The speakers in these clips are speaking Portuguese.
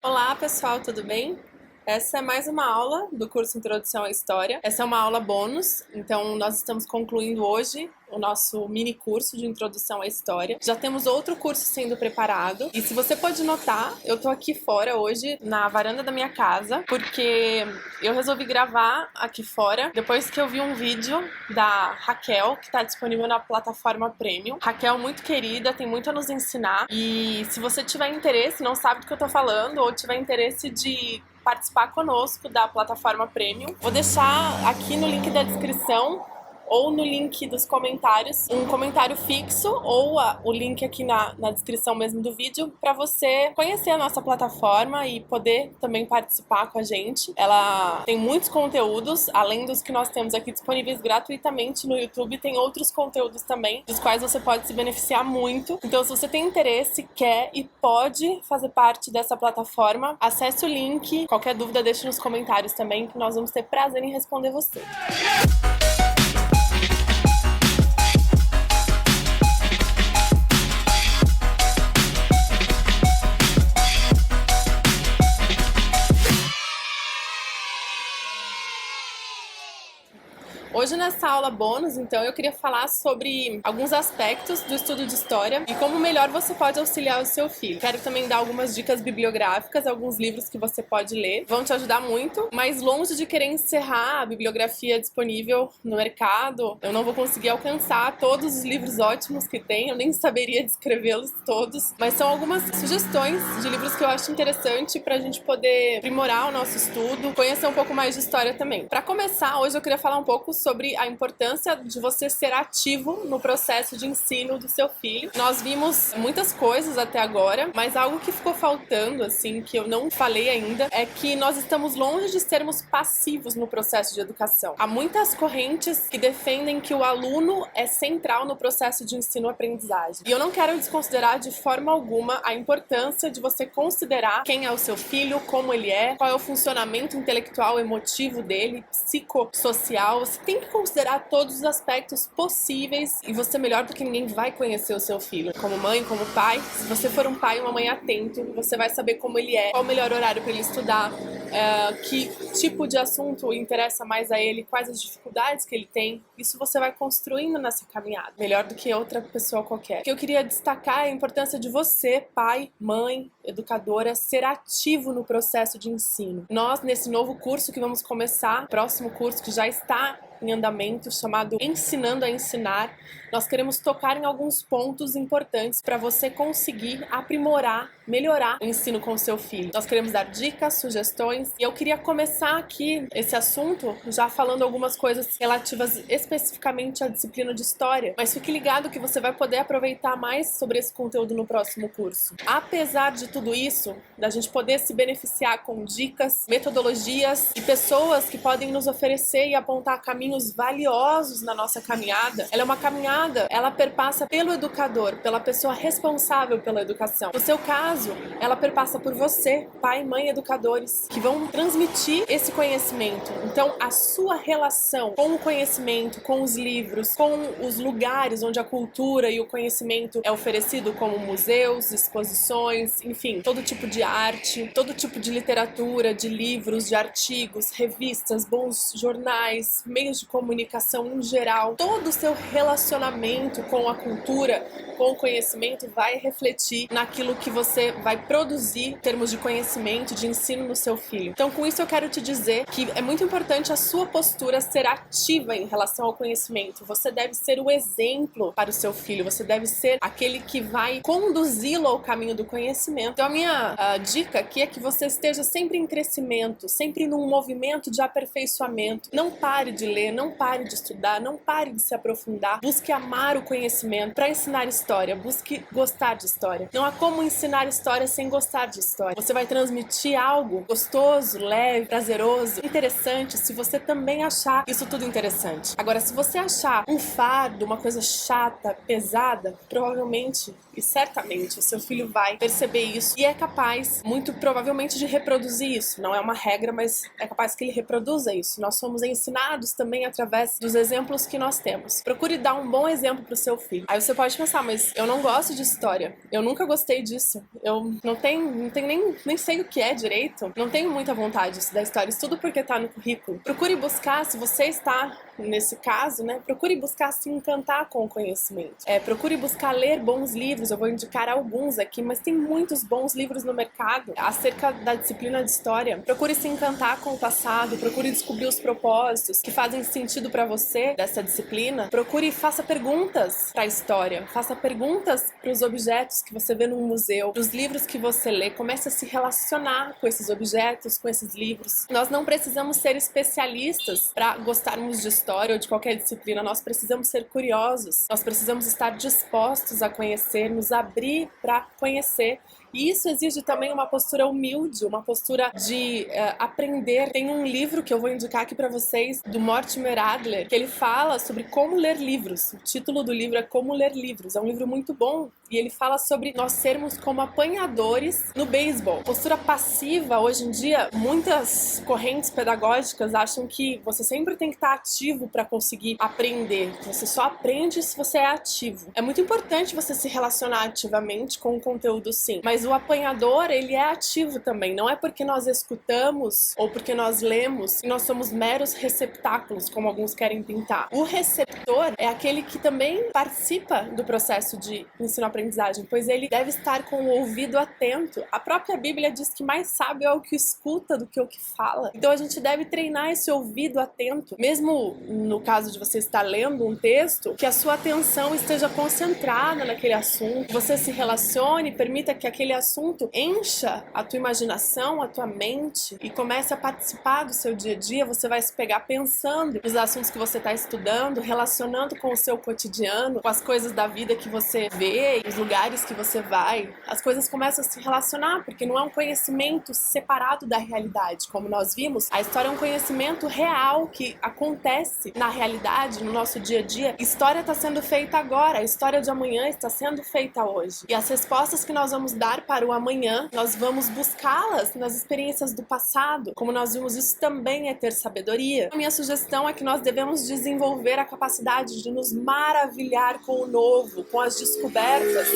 Olá pessoal, tudo bem? Essa é mais uma aula do curso Introdução à História. Essa é uma aula bônus, então nós estamos concluindo hoje o nosso mini curso de Introdução à História. Já temos outro curso sendo preparado e se você pode notar, eu tô aqui fora hoje na varanda da minha casa porque eu resolvi gravar aqui fora depois que eu vi um vídeo da Raquel, que está disponível na plataforma Premium. Raquel, muito querida, tem muito a nos ensinar e se você tiver interesse, não sabe do que eu tô falando ou tiver interesse de participar conosco da plataforma Premium, vou deixar aqui no link da descrição ou no link dos comentários um comentário fixo ou o link aqui na descrição mesmo do vídeo para você conhecer a nossa plataforma e poder também participar com a gente. Ela tem muitos conteúdos, além dos que nós temos aqui disponíveis gratuitamente no YouTube, tem outros conteúdos também, dos quais você pode se beneficiar muito. Então, se você tem interesse, quer e pode fazer parte dessa plataforma, acesse o link. Qualquer dúvida, deixe nos comentários também, que nós vamos ter prazer em responder você. Hoje nessa aula bônus, então, eu queria falar sobre alguns aspectos do estudo de história e como melhor você pode auxiliar o seu filho. Quero também dar algumas dicas bibliográficas, alguns livros que você pode ler, vão te ajudar muito, mas longe de querer encerrar a bibliografia disponível no mercado, eu não vou conseguir alcançar todos os livros ótimos que tem, eu nem saberia descrevê-los todos, mas são algumas sugestões de livros que eu acho interessante pra gente poder aprimorar o nosso estudo, conhecer um pouco mais de história também. Pra começar, hoje eu queria falar um pouco sobre a importância de você ser ativo no processo de ensino do seu filho. Nós vimos muitas coisas até agora, mas algo que ficou faltando, assim, que eu não falei ainda, é que nós estamos longe de sermos passivos no processo de educação. Há muitas correntes que defendem que o aluno é central no processo de ensino-aprendizagem. E eu não quero desconsiderar de forma alguma a importância de você considerar quem é o seu filho, como ele é, qual é o funcionamento intelectual, emotivo dele, psicossocial. Você tem que considerar todos os aspectos possíveis e você melhor do que ninguém vai conhecer o seu filho. Como mãe, como pai, se você for um pai e uma mãe atento, você vai saber como ele é, qual o melhor horário para ele estudar, que tipo de assunto interessa mais a ele, quais as dificuldades que ele tem. Isso você vai construindo nessa caminhada, melhor do que outra pessoa qualquer. O que eu queria destacar é a importância de você, pai, mãe, educadora, ser ativo no processo de ensino. Nós, nesse novo curso que vamos começar, próximo curso que já está em andamento, chamado Ensinando a Ensinar, nós queremos tocar em alguns pontos importantes para você conseguir aprimorar, melhorar o ensino com o seu filho. Nós queremos dar dicas, sugestões, e eu queria começar aqui esse assunto já falando algumas coisas relativas especificamente à disciplina de História, mas fique ligado que você vai poder aproveitar mais sobre esse conteúdo no próximo curso. Apesar de tudo isso, da gente poder se beneficiar com dicas, metodologias e pessoas que podem nos oferecer e apontar caminhos valiosos na nossa caminhada, ela é uma caminhada, ela perpassa pelo educador, pela pessoa responsável pela educação. No seu caso, ela perpassa por você, pai, mãe, educadores, que vão transmitir esse conhecimento. Então, a sua relação com o conhecimento, com os livros, com os lugares onde a cultura e o conhecimento é oferecido, como museus, exposições, enfim, todo tipo de arte, todo tipo de literatura, de livros, de artigos, revistas, bons jornais, meios de comunicação em geral, todo o seu relacionamento com a cultura, com o conhecimento vai refletir naquilo que você vai produzir em termos de conhecimento, de ensino no seu filho. Então, com isso eu quero te dizer que é muito importante a sua postura ser ativa em relação ao conhecimento. Você deve ser o exemplo para o seu filho, você deve ser aquele que vai conduzi-lo ao caminho do conhecimento. Então, a minha dica aqui é que você esteja sempre em crescimento, sempre num movimento de aperfeiçoamento. Não pare de ler, não pare de estudar, não pare de se aprofundar. Busque amar o conhecimento para ensinar história, busque gostar de história. Não há como ensinar história sem gostar de história. Você vai transmitir algo gostoso, leve, prazeroso, interessante, se você também achar isso tudo interessante. Agora, se você achar um fardo, uma coisa chata, pesada, provavelmente e certamente o seu filho vai perceber isso e é capaz, muito provavelmente, de reproduzir isso. Não é uma regra, mas é capaz que ele reproduza isso. Nós somos ensinados também através dos exemplos que nós temos. Procure dar um bom exemplo para o seu filho. Aí você pode pensar, mas mas eu não gosto de história. Eu nunca gostei disso. Eu não tenho nem sei o que é direito. Não tenho muita vontade de estudar história. Estudo porque tá no currículo. Procure buscar, se você está nesse caso, né? Procure buscar se encantar com o conhecimento. Procure buscar ler bons livros. Eu vou indicar alguns aqui, mas tem muitos bons livros no mercado acerca da disciplina de história. Procure se encantar com o passado. Procure descobrir os propósitos que fazem sentido para você dessa disciplina. Procure e faça perguntas para a história. Faça perguntas para os objetos que você vê no museu, para os livros que você lê. Comece a se relacionar com esses objetos, com esses livros. Nós não precisamos ser especialistas para gostarmos de história ou de qualquer disciplina. Nós precisamos ser curiosos. Nós precisamos estar dispostos a conhecer, nos abrir para conhecer. E isso exige também uma postura humilde, uma postura de aprender. Tem um livro que eu vou indicar aqui para vocês, do Mortimer Adler, que ele fala sobre como ler livros. O título do livro é Como Ler Livros. É um livro muito bom e ele fala sobre nós sermos como apanhadores no beisebol. Postura passiva, hoje em dia, muitas correntes pedagógicas acham que você sempre tem que estar ativo para conseguir aprender. Você só aprende se você é ativo. É muito importante você se relacionar ativamente com o conteúdo, sim, mas o apanhador, ele é ativo também. Não é porque nós escutamos ou porque nós lemos que nós somos meros receptáculos, como alguns querem pintar. O receptor é aquele que também participa do processo de ensino-aprendizagem, pois ele deve estar com o ouvido atento. A própria Bíblia diz que mais sábio é o que escuta do que o que fala. Então a gente deve treinar esse ouvido atento, mesmo no caso de você estar lendo um texto, que a sua atenção esteja concentrada naquele assunto, você se relacione, permita que aquele assunto encha a tua imaginação, a tua mente e comece a participar do seu dia a dia. Você vai se pegar pensando nos assuntos que você está estudando, relacionando com o seu cotidiano, com as coisas da vida que você vê, os lugares que você vai. As coisas começam a se relacionar, porque não é um conhecimento separado da realidade. Como nós vimos, a história é um conhecimento real que acontece na realidade, no nosso dia a dia. A história está sendo feita agora, a história de amanhã está sendo feita hoje. E as respostas que nós vamos dar para o amanhã, nós vamos buscá-las nas experiências do passado. Como nós vimos, isso também é ter sabedoria. A minha sugestão é que nós devemos desenvolver a capacidade de nos maravilhar com o novo, com as descobertas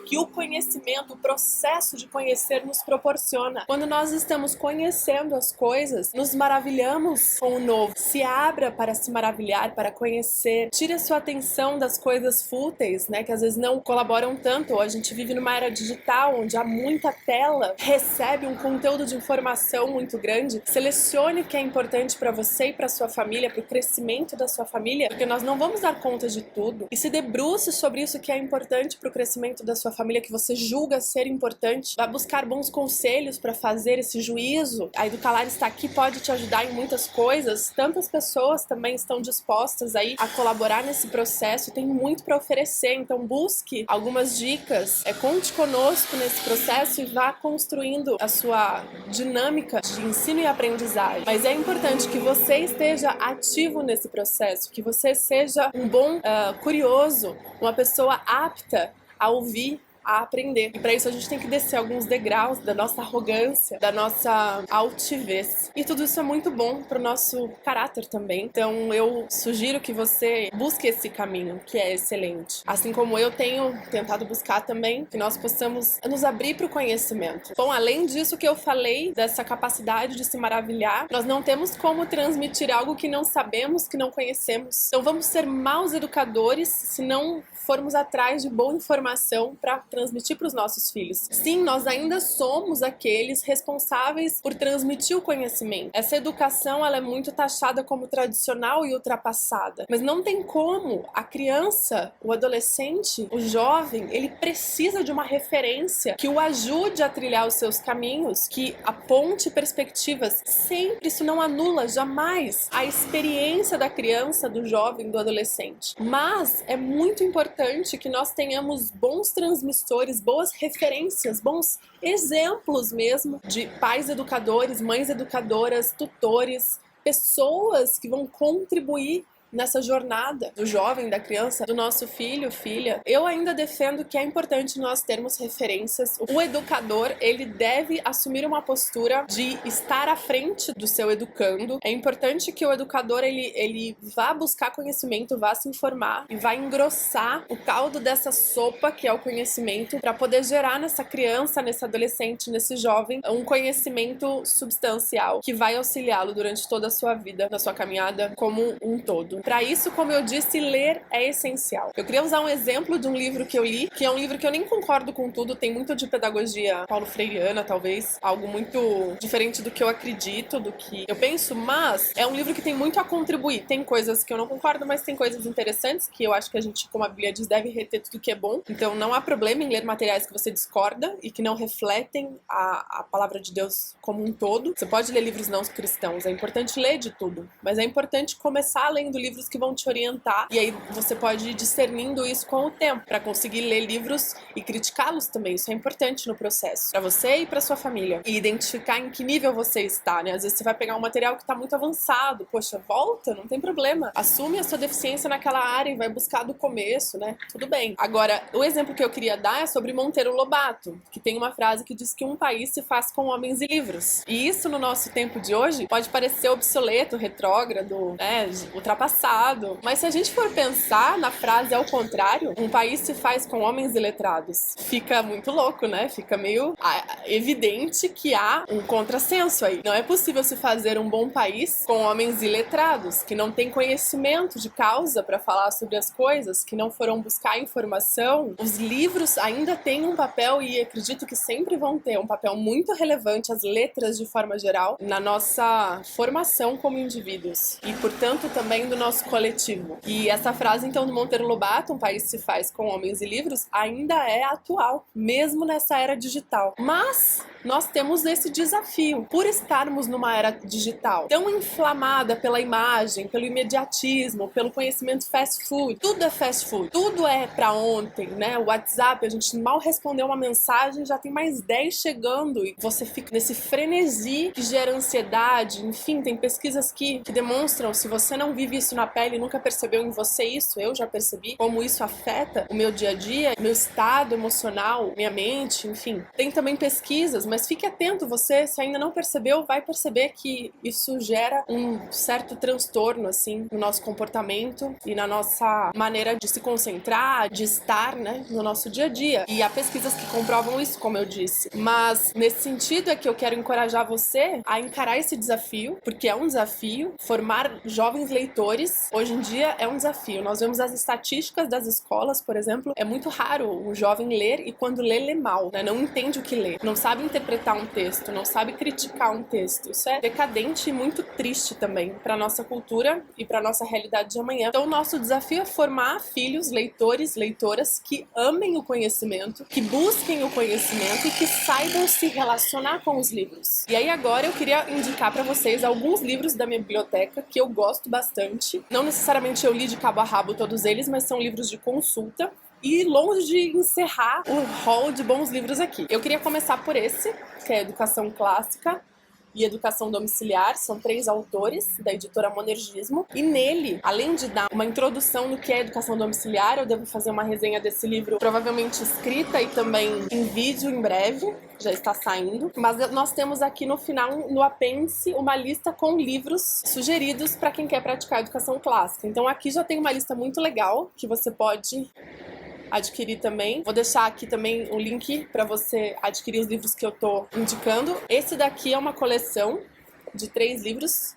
que o conhecimento, o processo de conhecer nos proporciona. Quando nós estamos conhecendo as coisas, nos maravilhamos com o novo. Se abra para se maravilhar, para conhecer. Tire a sua atenção das coisas fúteis, né, que às vezes não colaboram tanto. A gente vive numa era digital, onde há muita tela, recebe um conteúdo de informação muito grande. Selecione o que é importante para você e para sua família, para o crescimento da sua família, porque nós não vamos dar conta de tudo. E se debruce sobre isso que é importante para o crescimento da sua família, que você julga ser importante. Vá buscar bons conselhos para fazer esse juízo. A Educalar está aqui, pode te ajudar em muitas coisas. Tantas pessoas também estão dispostas aí a colaborar nesse processo. Tem muito para oferecer, então busque algumas dicas. Conte conosco nesse processo e vá construindo a sua dinâmica de ensino e aprendizagem. Mas é importante que você esteja ativo nesse processo, que você seja um bom curioso, uma pessoa apta a ouvir, a aprender. E para isso a gente tem que descer alguns degraus da nossa arrogância, da nossa altivez. E tudo isso é muito bom para o nosso caráter também. Então eu sugiro que você busque esse caminho, que é excelente. Assim como eu tenho tentado buscar também, que nós possamos nos abrir para o conhecimento. Bom, além disso que eu falei, dessa capacidade de se maravilhar, nós não temos como transmitir algo que não sabemos, que não conhecemos. Então vamos ser maus educadores se não formos atrás de boa informação para transmitir para os nossos filhos. Sim, nós ainda somos aqueles responsáveis por transmitir o conhecimento. Essa educação, ela é muito taxada como tradicional e ultrapassada, mas não tem como. A criança, o adolescente, o jovem, ele precisa de uma referência que o ajude a trilhar os seus caminhos, que aponte perspectivas. Sempre isso não anula, jamais, a experiência da criança, do jovem, do adolescente. Mas é muito importante que nós tenhamos bons transmissores, boas referências, bons exemplos mesmo de pais educadores, mães educadoras, tutores, pessoas que vão contribuir nessa jornada do jovem, da criança, do nosso filho, filha, eu ainda defendo que é importante nós termos referências. O educador, ele deve assumir uma postura de estar à frente do seu educando. É importante que o educador, ele vá buscar conhecimento, vá se informar e vá engrossar o caldo dessa sopa que é o conhecimento, para poder gerar nessa criança, nesse adolescente, nesse jovem, um conhecimento substancial que vai auxiliá-lo durante toda a sua vida, na sua caminhada como um todo. Para isso, como eu disse, ler é essencial. Eu queria usar um exemplo de um livro que eu li, que é um livro que eu nem concordo com tudo, tem muito de pedagogia paulo freireana, talvez, algo muito diferente do que eu acredito, do que eu penso, mas é um livro que tem muito a contribuir. Tem coisas que eu não concordo, mas tem coisas interessantes que eu acho que a gente, como a Bíblia diz, deve reter tudo que é bom. Então não há problema em ler materiais que você discorda e que não refletem a palavra de Deus como um todo. Você pode ler livros não cristãos, é importante ler de tudo, mas é importante começar lendo livros que vão te orientar, e aí você pode ir discernindo isso com o tempo, para conseguir ler livros e criticá-los também. Isso é importante no processo, para você e para sua família, e identificar em que nível você está, né? Às vezes você vai pegar um material que está muito avançado, poxa, volta, não tem problema, assume a sua deficiência naquela área e vai buscar do começo, né? Tudo bem. Agora, o exemplo que eu queria dar é sobre Monteiro Lobato, que tem uma frase que diz que um país se faz com homens e livros. E isso, no nosso tempo de hoje, pode parecer obsoleto, retrógrado, né, ultrapassado, mas se a gente for pensar na frase ao contrário, um país se faz com homens iletrados, fica muito louco, né? Fica meio evidente que há um contrassenso aí. Não é possível se fazer um bom país com homens iletrados, que não têm conhecimento de causa para falar sobre as coisas, que não foram buscar informação. Os livros ainda têm um papel, e acredito que sempre vão ter um papel muito relevante, as letras de forma geral, na nossa formação como indivíduos e, portanto, também do nosso coletivo. E essa frase, então, do Monteiro Lobato, um país se faz com homens e livros, ainda é atual, mesmo nessa era digital. Mas nós temos esse desafio, por estarmos numa era digital tão inflamada pela imagem, pelo imediatismo, pelo conhecimento fast food. Tudo é fast food, tudo é pra ontem, né? O WhatsApp, a gente mal respondeu uma mensagem, já tem mais 10 chegando, e você fica nesse frenesi que gera ansiedade. Enfim, tem pesquisas que demonstram, se você não vive isso na pele, nunca percebeu em você isso, eu já percebi, como isso afeta o meu dia a dia, meu estado emocional, minha mente, enfim. Tem também pesquisas, mas fique atento, você, se ainda não percebeu, vai perceber que isso gera um certo transtorno, assim, no nosso comportamento e na nossa maneira de se concentrar, de estar, né, no nosso dia a dia. E há pesquisas que comprovam isso, como eu disse. Mas, nesse sentido, é que eu quero encorajar você a encarar esse desafio, porque é um desafio. Formar jovens leitores, hoje em dia, é um desafio. Nós vemos as estatísticas das escolas, por exemplo, é muito raro um jovem ler, e quando lê mal, né, não entende o que lê, não sabe interpretar um texto, não sabe criticar um texto. Isso é decadente e muito triste também para nossa cultura e para nossa realidade de amanhã. Então, o nosso desafio é formar filhos, leitores, leitoras que amem o conhecimento, que busquem o conhecimento e que saibam se relacionar com os livros. E aí agora eu queria indicar para vocês alguns livros da minha biblioteca que eu gosto bastante. Não necessariamente eu li de cabo a rabo todos eles, mas são livros de consulta. E longe de encerrar o hall de bons livros aqui, eu queria começar por esse, que é Educação Clássica e Educação Domiciliar. São 3 autores, da editora Monergismo, e nele, além de dar uma introdução no que é educação domiciliar, eu devo fazer uma resenha desse livro, provavelmente escrita e também em vídeo em breve, já está saindo, mas nós temos aqui no final, no apêndice, uma lista com livros sugeridos para quem quer praticar educação clássica. Então aqui já tem uma lista muito legal, que você pode adquirir também. Vou deixar aqui também o link para você adquirir os livros que eu tô indicando. Esse daqui é uma coleção de 3 livros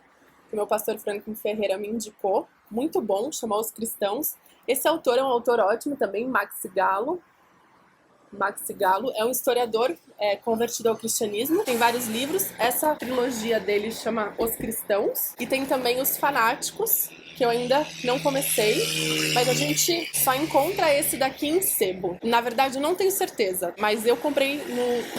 que o meu pastor Franklin Ferreira me indicou. Muito bom, chama Os Cristãos. Esse autor é um autor ótimo também, Max Galo. Max Galo é um historiador convertido ao cristianismo. Tem vários livros. Essa trilogia dele chama Os Cristãos. E tem também Os Fanáticos, que eu ainda não comecei, mas a gente só encontra esse daqui em sebo. Na verdade, eu não tenho certeza, mas eu comprei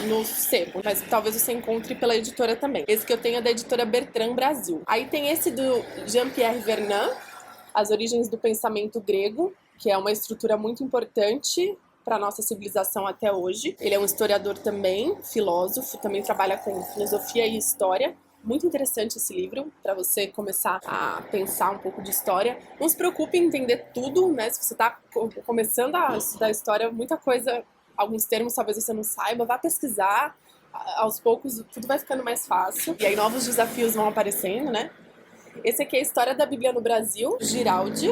no sebo, mas talvez você encontre pela editora também. Esse que eu tenho é da editora Bertrand Brasil. Aí tem esse do Jean-Pierre Vernant, As Origens do Pensamento Grego, que é uma estrutura muito importante para a nossa civilização até hoje. Ele é um historiador também, filósofo, também trabalha com filosofia e história. muito interessante esse livro, para você começar a pensar um pouco de história. Não se preocupe em entender tudo, né? Se você está começando a estudar história, muita coisa, alguns termos talvez você não saiba, vá pesquisar. Aos poucos tudo vai ficando mais fácil. E aí novos desafios vão aparecendo, né? Esse aqui é a História da Bíblia no Brasil, Giraldi,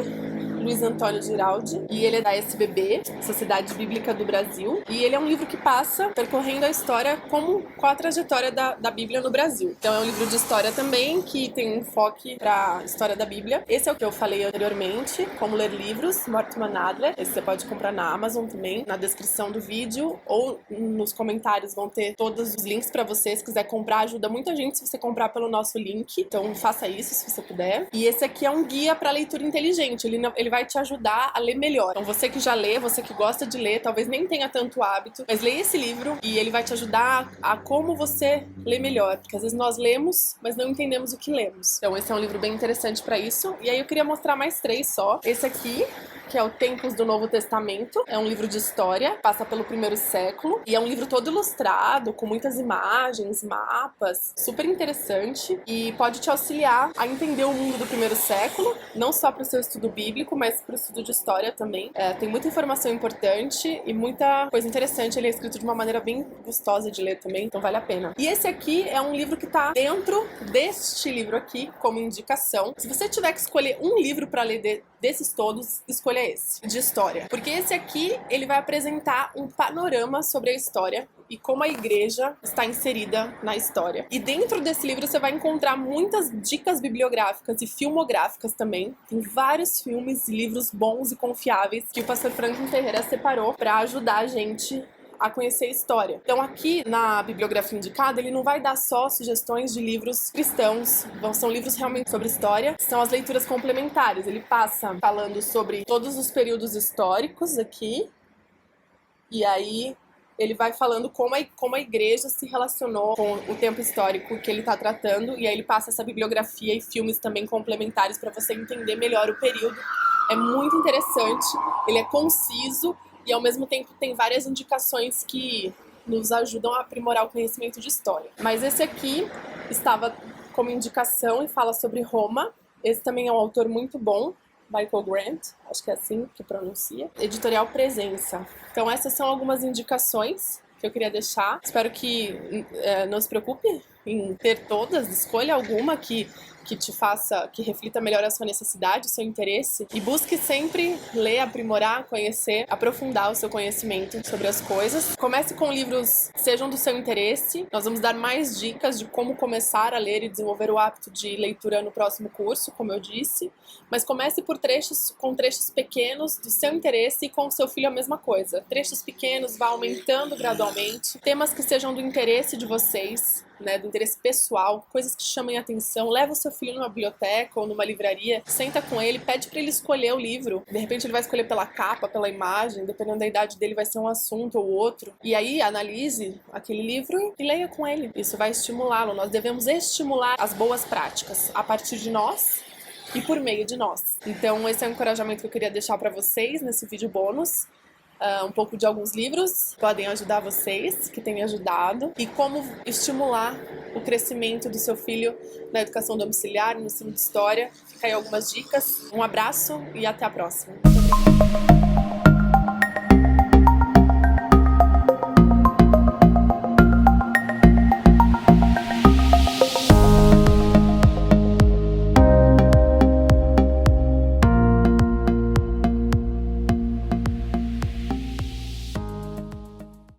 Luiz Antônio Giraldi, e ele é da SBB, Sociedade Bíblica do Brasil, e ele é um livro que passa percorrendo a história qual a trajetória da Bíblia no Brasil. Então é um livro de história também, que tem um enfoque para a história da Bíblia. Esse é o que eu falei anteriormente, Como Ler Livros, Mortimer Adler. Esse você pode comprar na Amazon também, na descrição do vídeo, ou nos comentários vão ter todos os links para você. Se quiser comprar, ajuda muita gente se você comprar pelo nosso link, então faça isso se você puder. E esse aqui é um guia para leitura inteligente, ele vai te ajudar a ler melhor. Então você que já lê, você que gosta de ler, talvez nem tenha tanto hábito, mas leia esse livro e ele vai te ajudar a como você lê melhor, porque às vezes nós lemos, mas não entendemos o que lemos. Então esse é um livro bem interessante para isso. E aí eu queria mostrar mais 3 só. Esse aqui, que é o Tempos do Novo Testamento, é um livro de história, passa pelo primeiro século, e é um livro todo ilustrado, com muitas imagens, mapas, super interessante, e pode te auxiliar a entender o mundo do primeiro século, não só para o seu estudo bíblico, mas para o estudo de história também. Tem muita informação importante e muita coisa interessante, ele é escrito de uma maneira bem gostosa de ler também, então vale a pena. E esse aqui é um livro que está dentro deste livro aqui, como indicação. Se você tiver que escolher um livro para ler desses todos, escolha esse, de história. Porque esse aqui, ele vai apresentar um panorama sobre a história e como a igreja está inserida na história. E dentro desse livro você vai encontrar muitas dicas bibliográficas e filmográficas também. Tem vários filmes e livros bons e confiáveis que o pastor Franklin Ferreira separou para ajudar a gente a conhecer a história. Então aqui na bibliografia indicada ele não vai dar só sugestões de livros cristãos, são livros realmente sobre história, são as leituras complementares. Ele passa falando sobre todos os períodos históricos aqui, e aí ele vai falando como a igreja se relacionou com o tempo histórico que ele está tratando, e aí ele passa essa bibliografia e filmes também complementares para você entender melhor o período. É muito interessante, ele é conciso, e ao mesmo tempo tem várias indicações que nos ajudam a aprimorar o conhecimento de história. Mas esse aqui estava como indicação e fala sobre Roma. Esse também é um autor muito bom, Michael Grant, acho que é assim que pronuncia. Editorial Presença. Então essas são algumas indicações que eu queria deixar. Espero que não se preocupe em ter todas, escolha alguma que te faça, que reflita melhor a sua necessidade, o seu interesse, e busque sempre ler, aprimorar, conhecer, aprofundar o seu conhecimento sobre as coisas. Comece com livros que sejam do seu interesse. Nós vamos dar mais dicas de como começar a ler e desenvolver o hábito de leitura no próximo curso, como eu disse, mas comece por com trechos pequenos do seu interesse, e com o seu filho a mesma coisa. Trechos pequenos, vá aumentando gradualmente. Temas que sejam do interesse de vocês, né, do interesse pessoal, coisas que chamem a atenção. Leva o seu filho numa biblioteca ou numa livraria, senta com ele, pede para ele escolher o livro. De repente ele vai escolher pela capa, pela imagem, dependendo da idade dele vai ser um assunto ou outro. E aí analise aquele livro e leia com ele. Isso vai estimulá-lo. Nós devemos estimular as boas práticas a partir de nós e por meio de nós. Então esse é um encorajamento que eu queria deixar para vocês nesse vídeo bônus. Um pouco de alguns livros que podem ajudar vocês, que têm me ajudado, e como estimular o crescimento do seu filho na educação domiciliar, no ensino de história. Fica aí algumas dicas. Um abraço e até a próxima.